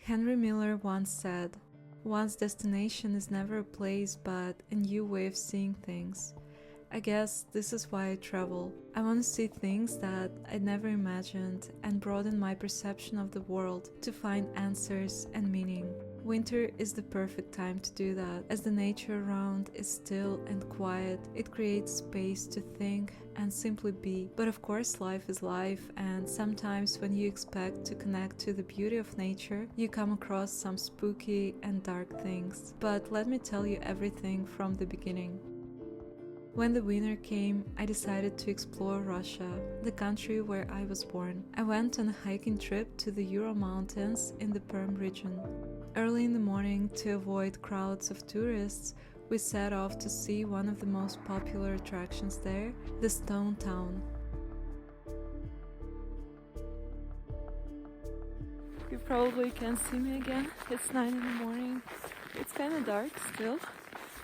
Henry Miller once said, "One's destination is never a place but a new way of seeing things." I guess this is why I travel. I want to see things that I'd never imagined and broaden my perception of the world to find answers and meaning. Winter is the perfect time to do that, as the nature around is still and quiet. It creates space to think and simply be. But of course, life is life, and sometimes when you expect to connect to the beauty of nature, you come across some spooky and dark things. But let me tell you everything from the beginning. When the winter came, I decided to explore Russia, the country where I was born. I went on a hiking trip to the Ural Mountains in the Perm Region. Early in the morning, to avoid crowds of tourists, we set off to see one of the most popular attractions there, the Stone Town. You probably can't see me again. It's 9 in the morning. It's kind of dark still.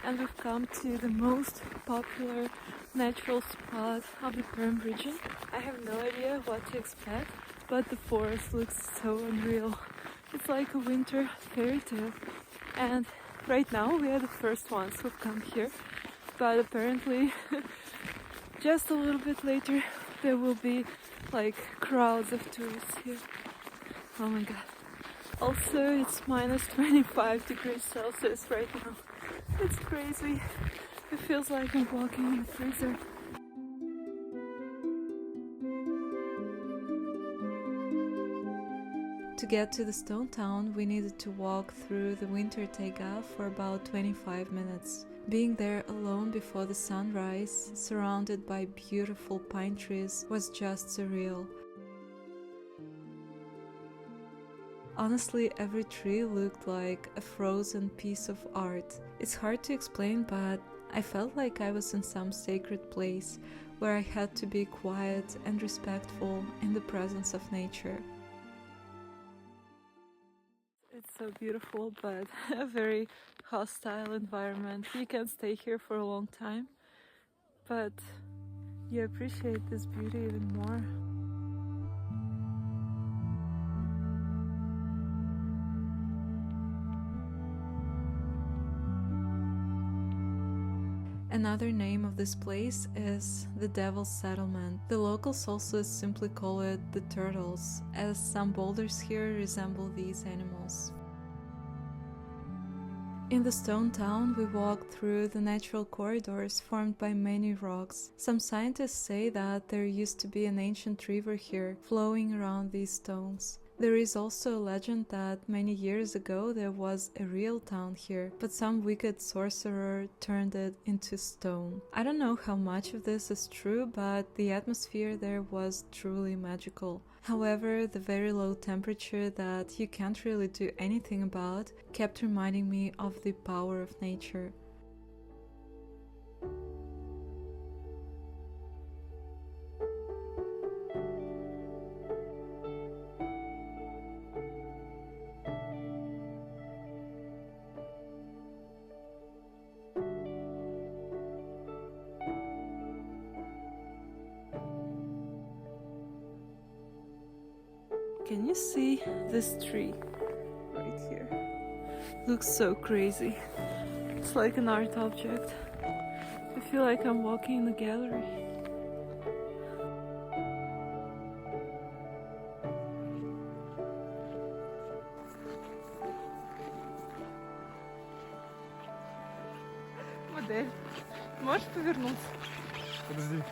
And we've come to the most popular natural spot of the Perm region. I have no idea what to expect, but the forest looks so unreal. It's like a winter fairy tale. And right now we are the first ones who've come here, but apparently just a little bit later there will be like crowds of tourists here. Oh my god. Also, it's minus 25 degrees Celsius right now. It's crazy. It feels like I'm walking in a freezer. To get to the Stone Town, we needed to walk through the winter taiga for about 25 minutes. Being there alone before the sunrise, surrounded by beautiful pine trees, was just surreal. Honestly, every tree looked like a frozen piece of art. It's hard to explain, but I felt like I was in some sacred place where I had to be quiet and respectful in the presence of nature. It's so beautiful, but a very hostile environment. You can stay here for a long time, but you appreciate this beauty even more. Another name of this place is the Devil's Settlement. The locals also simply call it the Turtles, as some boulders here resemble these animals. In the Stone Town, we walked through the natural corridors formed by many rocks. Some scientists say that there used to be an ancient river here, flowing around these stones. There is also a legend that many years ago there was a real town here, but some wicked sorcerer turned it into stone. I don't know how much of this is true, but the atmosphere there was truly magical. However, the very low temperature that you can't really do anything about kept reminding me of the power of nature. Can you see this tree right here? Looks so crazy. It's like an art object. I feel like I'm walking in a gallery. Модель, можешь повернуться? Подожди.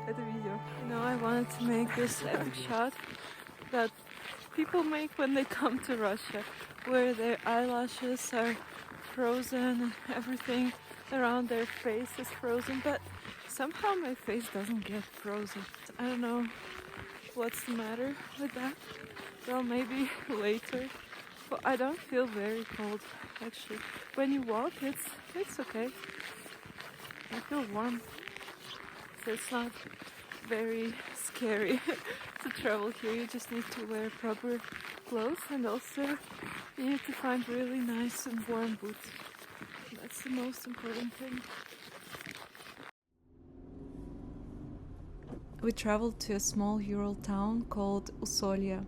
Это видео. You know, I wanted to make this epic shot that people make when they come to Russia, where their eyelashes are frozen and everything around their face is frozen, but somehow my face doesn't get frozen. I don't know what's the matter with that. Well, maybe later. But I don't feel very cold, actually. When you walk, it's okay. I feel warm. So it's not very scary to travel here. You just need to wear proper clothes, and also you need to find really nice and warm boots. That's the most important thing. We traveled to a small Ural town called Usolye.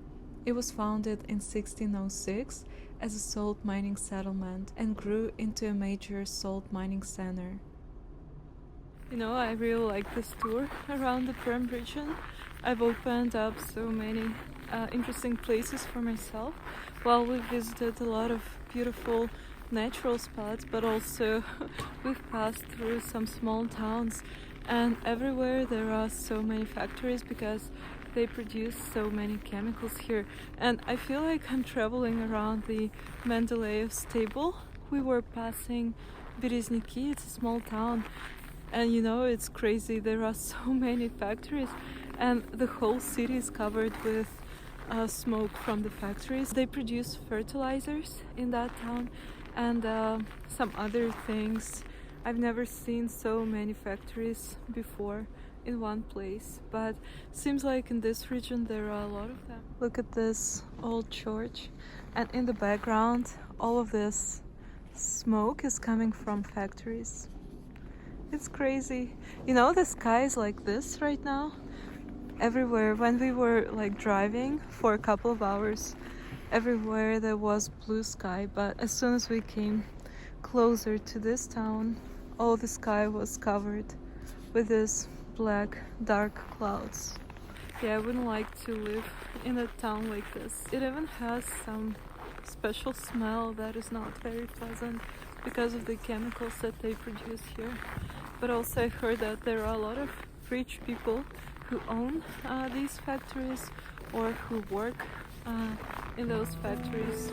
It was founded in 1606 as a salt mining settlement and grew into a major salt mining center. You know, I really like this tour around the Perm Region. I've opened up so many interesting places for myself. Well, we visited a lot of beautiful natural spots, but also we've passed through some small towns, and everywhere there are so many factories because they produce so many chemicals here. And I feel like I'm traveling around the Mendeleev stable. We were passing Berezniki, it's a small town, and you know, it's crazy, there are so many factories and the whole city is covered with smoke from the factories. They produce fertilizers in that town and some other things. I've never seen so many factories before in one place, but seems like in this region there are a lot of them. Look at this old church, and in the background all of this smoke is coming from factories. It's crazy. You know, the sky is like this right now. Everywhere, when we were like driving for a couple of hours, everywhere there was blue sky, but as soon as we came closer to this town, all the sky was covered with this black, dark clouds. Yeah, I wouldn't like to live in a town like this. It even has some special smell that is not very pleasant because of the chemicals that they produce here. But also I heard that there are a lot of rich people who own these factories or who work in those factories.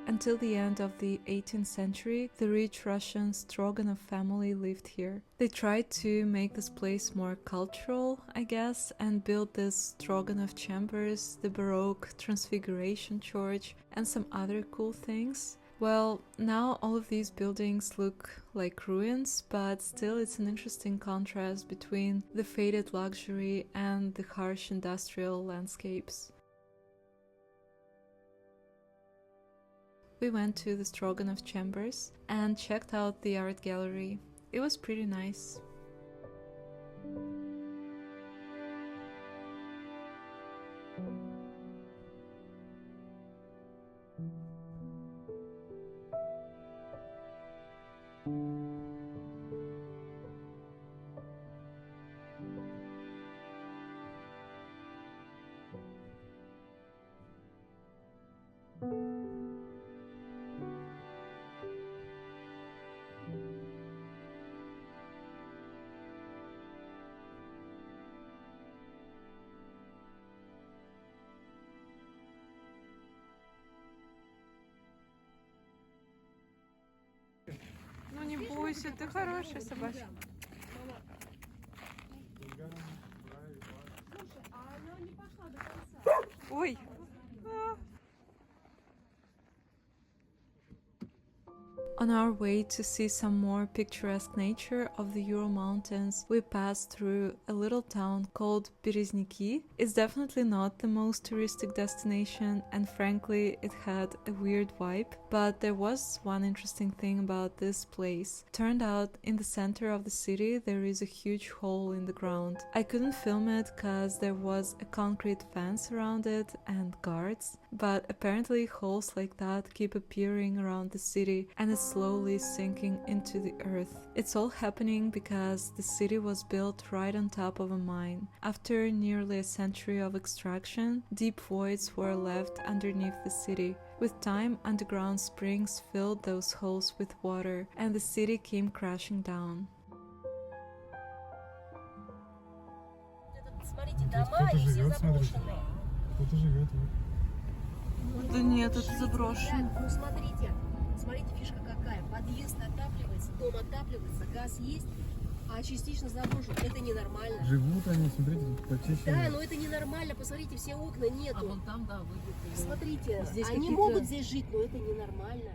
Until the end of the 18th century, the rich Russian Stroganov family lived here. They tried to make this place more cultural, I guess, and built this Stroganov chambers, the Baroque Transfiguration Church, and some other cool things. Well, now all of these buildings look like ruins, but still it's an interesting contrast between the faded luxury and the harsh industrial landscapes. We went to the Stroganov chambers and checked out the art gallery. It was pretty nice. Ну не бойся, ты хорошая собачка. Ой. On our way to see some more picturesque nature of the Ural Mountains, we passed through a little town called Berezniki. It's definitely not the most touristic destination, and frankly it had a weird vibe, but there was one interesting thing about this place. Turned out in the center of the city there is a huge hole in the ground. I couldn't film it cause there was a concrete fence around it and guards, but apparently holes like that keep appearing around the city and it's slowly sinking into the earth. It's all happening because the city was built right on top of a mine. After nearly a century of extraction, deep voids were left underneath the city. With time, underground springs filled those holes with water, and the city came crashing down. Кто-то живет, смотрите. Кто-то живет, вот. Да нет, это заброшено. Ну смотрите, фишка какая. Подъезд отапливается, дом отапливается, газ есть, а частично заброшен. Это ненормально. Живут они, смотрите, тут почищено. Да, но это ненормально. Посмотрите, все окна нету. А вон там, да, выбиты. Смотрите, Здесь они какие-то- могут здесь жить, но это ненормально.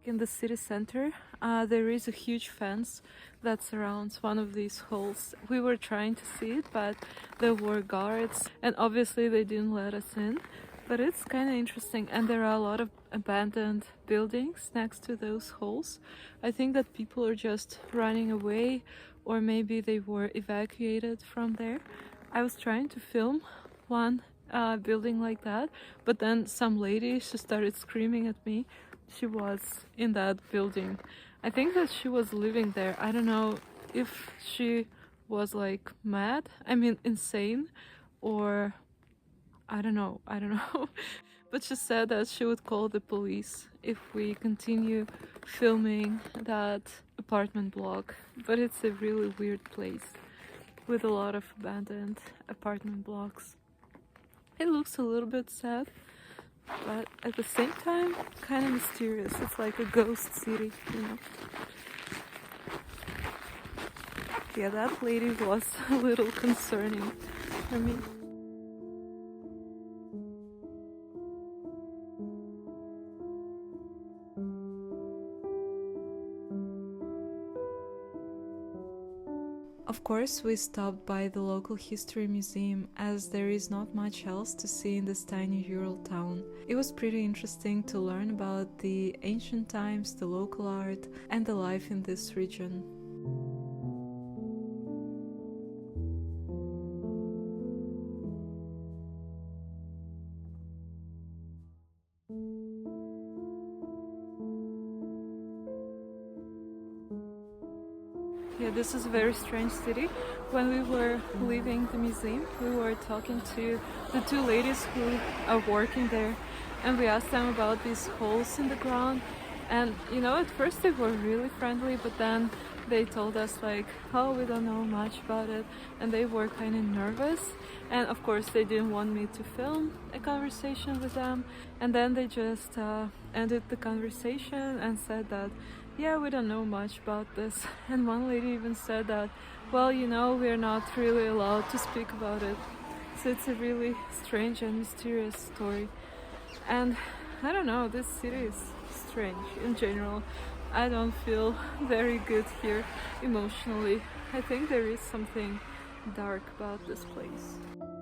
In the city center, there is a huge fence that surrounds one of these holes. We were trying to see it, but there were guards, and obviously they didn't let us in. But it's kind of interesting, and there are a lot of abandoned buildings next to those holes. I think that people are just running away, or maybe they were evacuated from there. I was trying to film one building like that, but then some lady, she started screaming at me. She was in that building. I think that she was living there. I don't know if she was like mad, I mean insane, or I don't know. But she said that she would call the police if we continue filming that apartment block. But it's a really weird place with a lot of abandoned apartment blocks. It looks a little bit sad, but at the same time, kind of mysterious. It's like a ghost city, you know. Yeah, that lady was a little concerning for me. Of course, we stopped by the local history museum, as there is not much else to see in this tiny Ural town. It was pretty interesting to learn about the ancient times, the local art, and the life in this region. Yeah, this is a very strange city. When we were leaving the museum, we were talking to the two ladies who are working there, and we asked them about these holes in the ground. And you know, at first they were really friendly, but then they told us like, oh, we don't know much about it, and they were kind of nervous. And of course they didn't want me to film a conversation with them, and then they just ended the conversation and said that, yeah, we don't know much about this. And one lady even said that, well, you know, we're not really allowed to speak about it. So it's a really strange and mysterious story. And I don't know, this city is strange in general. I don't feel very good here emotionally. I think there is something dark about this place.